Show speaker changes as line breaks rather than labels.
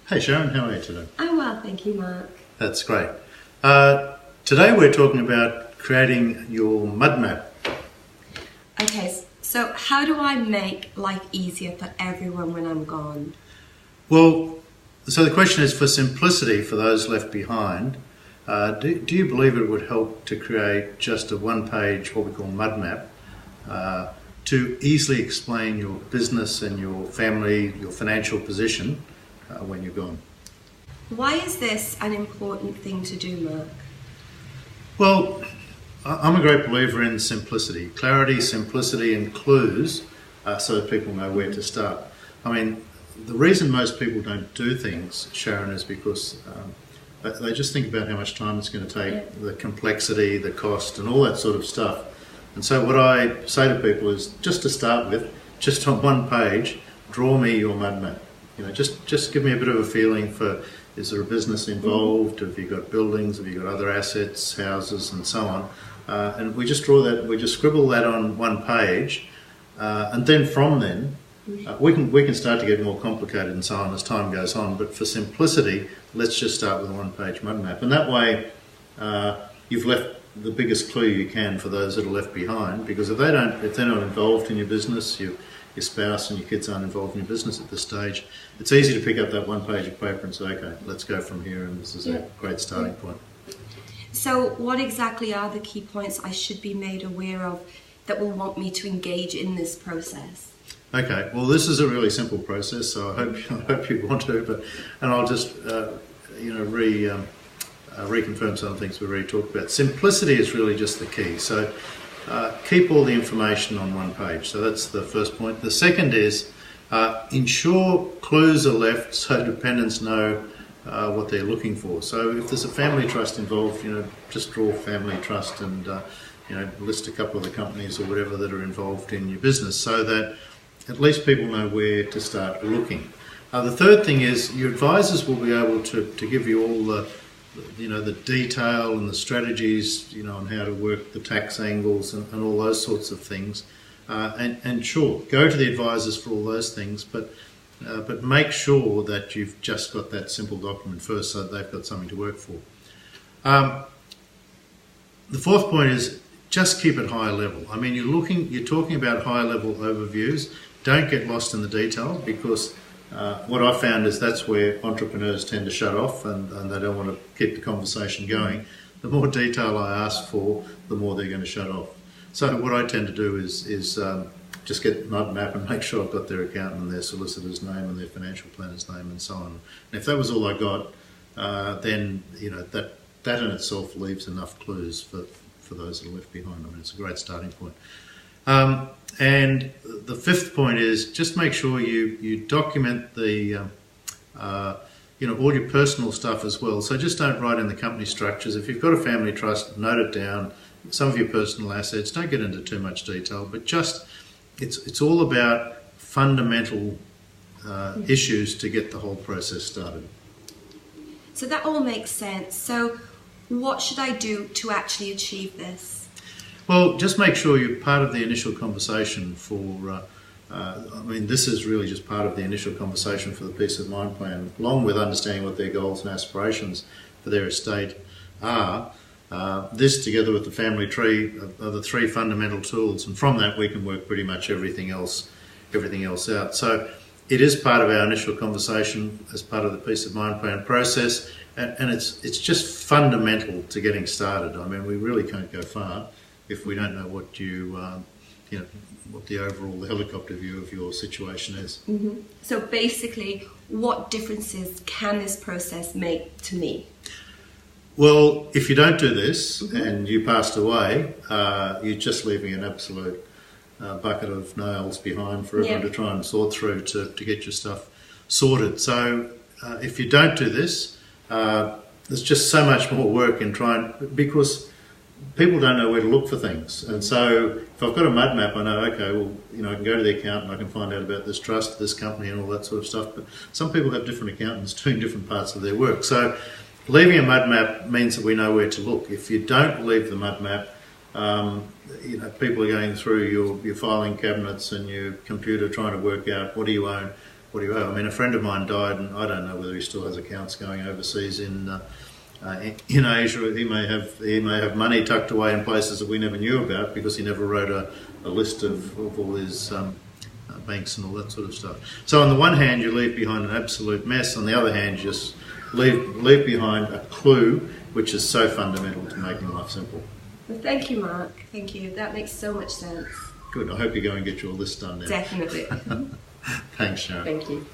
Hey Sharon, how are you today?
I'm well, thank you, Mark.
That's great. Today we're talking about creating your mud map.
Okay, so how do I make life easier for everyone when I'm gone?
Well, so the question is, for simplicity for those left behind, do you believe it would help to create just a one-page, what we call mud map, to easily explain your business and your family, your financial position when you're gone?
Why is this an important thing to do, Mark?
Well, I'm a great believer in simplicity. Clarity, simplicity and clues so that people know where to start. I mean, the reason most people don't do things, Sharon, is because they just think about how much time it's going to take, the complexity, the cost and all that sort of stuff. And so what I say to people is, just to start with, just on one page, draw me your mud map. You know, just give me a bit of a feeling for, is there a business involved? Have you got buildings? Have you got other assets, houses, and so on? And we just draw that, we just scribble that on one page, and then from then, we can start to get more complicated and so on as time goes on. But for simplicity, let's just start with a one-page mud map, and that way, you've left the biggest clue you can for those that are left behind. Because if they're not involved in your business, your spouse and your kids aren't involved in your business at this stage, it's easy to pick up that one page of paper and say, okay, let's go from here, and this is a great starting point.
So what exactly are the key points I should be made aware of that will want me to engage in this process?
Okay, well, this is a really simple process, so I hope you want to, and I'll just reconfirm some things we've already talked about. Simplicity is really just the key. So keep all the information on one page. So that's the first point. The second is ensure clues are left so dependents know what they're looking for. So if there's a family trust involved, just draw family trust and list a couple of the companies or whatever that are involved in your business, so that at least people know where to start looking. The third thing is your advisors will be able to give you all the detail and the strategies, on how to work the tax angles and all those sorts of things. And sure, go to the advisors for all those things, but make sure that you've just got that simple document first, so that they've got something to work for. The fourth point is just keep it high level. I mean, you're talking about high level overviews. Don't get lost in the detail, because what I found is that's where entrepreneurs tend to shut off, and they don't want to keep the conversation going. The more detail I ask for, the more they're going to shut off. So what I tend to do is just get the mud map and make sure I've got their accountant and their solicitor's name and their financial planner's name and so on. And if that was all I got, then that in itself leaves enough clues for those that are left behind. I mean, it's a great starting point. And the fifth point is just make sure you document the all your personal stuff as well. So just don't write in the company structures. If you've got a family trust, note it down. Some of your personal assets. Don't get into too much detail, but just it's all about fundamental issues to get the whole process started.
So that all makes sense. So what should I do to actually achieve this?
Well, just make sure you're part of the initial conversation for, this is really just part of the initial conversation for the Peace of Mind plan, along with understanding what their goals and aspirations for their estate are. This, together with the family tree, are the three fundamental tools, and from that we can work pretty much everything else out. So it is part of our initial conversation as part of the Peace of Mind plan process, and it's just fundamental to getting started. I mean, we really can't go far if we don't know what what the helicopter view of your situation is.
Mm-hmm. So basically, what differences can this process make to me?
Well, if you don't do this and you passed away, you're just leaving an absolute bucket of nails behind for everyone to try and sort through to get your stuff sorted. So if you don't do this, there's just so much more work in trying, because people don't know where to look for things. And so if I've got a mud map, I know, okay, well, I can go to the accountant, I can find out about this trust, this company and all that sort of stuff. But some people have different accountants doing different parts of their work. So leaving a mud map means that we know where to look. If you don't leave the mud map, people are going through your filing cabinets and your computer trying to work out what do you own, what do you owe? I mean, a friend of mine died, and I don't know whether he still has accounts going overseas in Asia. He may have money tucked away in places that we never knew about because he never wrote a list of all his banks and all that sort of stuff. So on the one hand, you leave behind an absolute mess. On the other hand, you just leave behind a clue, which is so fundamental to making life simple.
Well, thank you, Mark. Thank you. That makes so much sense.
Good. I hope you go and get your list done now.
Definitely.
Thanks, Sharon.
Thank you.